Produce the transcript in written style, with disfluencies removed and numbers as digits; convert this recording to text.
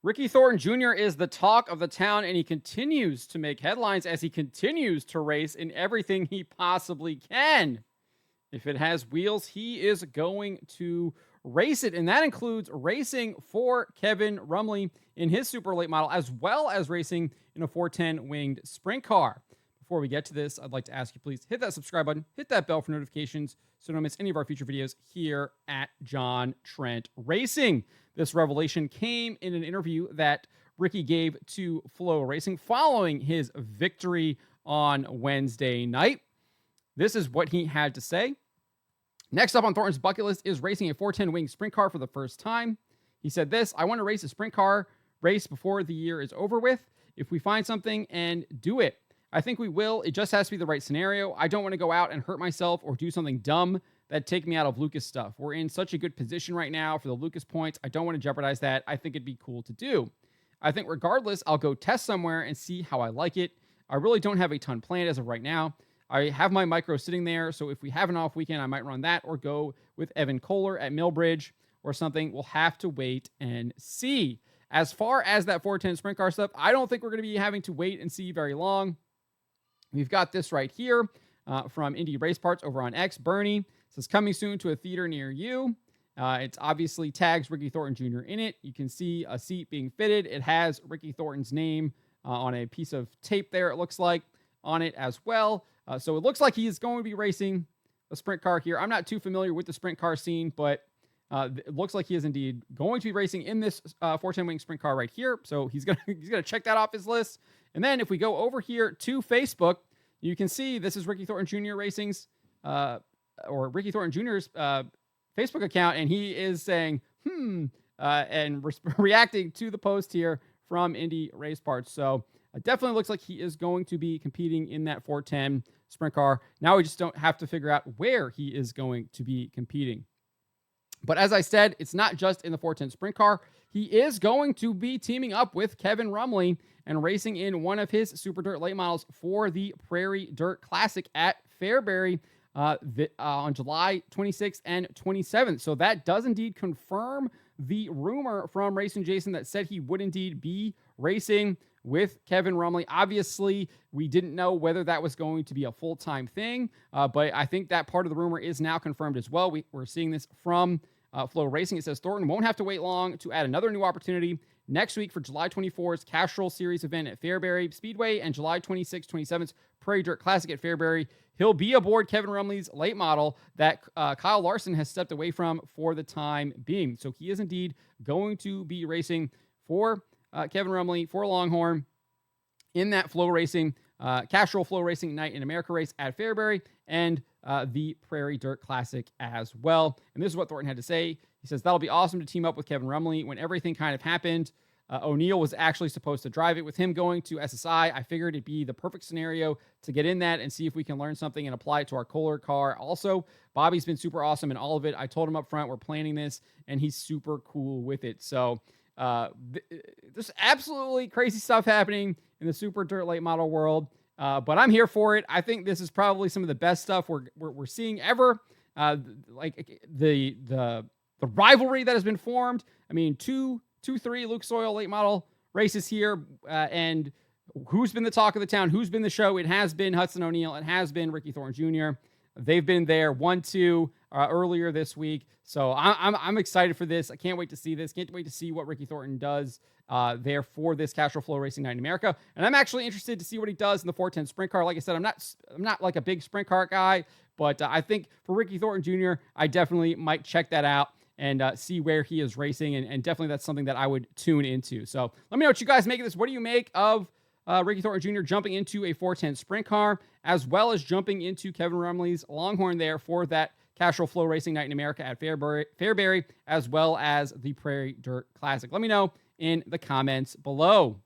Ricky Thornton Jr. is the talk of the town, and he continues to make headlines as he continues to race in everything he possibly can. If it has wheels, he is going to race it, and that includes racing for Kevin Rumley in his super late model, as well as racing in a 410 winged sprint car. Before we get to this, I'd like to ask you, please hit that subscribe button, hit that bell for notifications so you don't miss any of our future videos here at John Trent Racing. This revelation came in an interview that Ricky gave to FloRacing following his victory on Wednesday night. This is what he had to say. Next up on Thornton's bucket list is racing a 410 wing sprint car for the first time. He said this: I want to race a sprint car race before the year is over with. If we find something and do it, I think we will. It just has to be the right scenario. I don't want to go out and hurt myself or do something dumb that take me out of Lucas stuff. We're in such a good position right now for the Lucas points. I don't want to jeopardize that. I think it'd be cool to do. I think regardless, I'll go test somewhere and see how I like it. I really don't have a ton planned as of right now. I have my micro sitting there, so if we have an off weekend, I might run that or go with Evan Kohler at Millbridge or something. We'll have to wait and see. As far as that 410 sprint car stuff, I don't think we're going to be having to wait and see very long. We've got this right here from Indy Race Parts over on X. Bernie says, coming soon to a theater near you. It's obviously tags Ricky Thornton Jr. in it. You can see a seat being fitted. It has Ricky Thornton's name on a piece of tape there, it looks like, on it as well. So it looks like he is going to be racing a sprint car here. I'm not too familiar with the sprint car scene, but it looks like he is indeed going to be racing in this 410 wing sprint car right here. So he's gonna check that off his list. And then if we go over here to Facebook, you can see this is Ricky Thornton Jr. Racing's or Ricky Thornton Jr.'s Facebook account, and he is saying and reacting to the post here from Indy Race Parts. So it definitely looks like he is going to be competing in that 410 sprint car. Now we just don't have to figure out where he is going to be competing. But as I said, it's not just in the 410 sprint car. He is going to be teaming up with Kevin Rumley and racing in one of his Super Dirt late models for the Prairie Dirt Classic at Fairbury on July 26th and 27th. So that does indeed confirm the rumor from Racing Jason that said he would indeed be racing with Kevin Rumley. Obviously, we didn't know whether that was going to be a full-time thing, but I think that part of the rumor is now confirmed as well. We're seeing this from FloRacing. It says Thornton won't have to wait long to add another new opportunity next week for July 24th's Castrol Series event at Fairbury Speedway and July 26th, 27th Prairie Dirt Classic at Fairbury. He'll be aboard Kevin Rumley's late model that Kyle Larson has stepped away from for the time being. So he is indeed going to be racing for Kevin Rumley for Longhorn in that FloRacing, Castrol FloRacing Night in America race at Fairbury and the Prairie Dirt Classic as well. And this is what Thornton had to say. He says, that'll be awesome to team up with Kevin Rumley. When everything kind of happened, O'Neill was actually supposed to drive it. With him going to SSI, I figured it'd be the perfect scenario to get in that and see if we can learn something and apply it to our Kohler car. Also, Bobby's been super awesome in all of it. I told him up front, we're planning this, and he's super cool with it. So there's absolutely crazy stuff happening in the Super Dirt late model world, but I'm here for it. I think this is probably some of the best stuff we're seeing ever. Like the rivalry that has been formed. I mean, 2-3 Luke Soil late model races here, and who's been the talk of the town? Who's been the show? It has been Hudson O'Neill. It has been Ricky Thornton Jr. They've been there 1-2 earlier this week. So I'm excited for this. I can't wait to see this. Can't wait to see what Ricky Thornton does there for this Castrol FloRacing Night in America. And I'm actually interested to see what he does in the 410 sprint car. Like I said, I'm not like a big sprint car guy, but I think for Ricky Thornton Jr., I definitely might check that out and see where he is racing. And definitely that's something that I would tune into. So let me know what you guys make of this. What do you make of Ricky Thornton Jr. jumping into a 410 sprint car, as well as jumping into Kevin Rumley's Longhorn there for that Castrol FloRacing Night in America at Fairbury, as well as the Prairie Dirt Classic? Let me know in the comments below.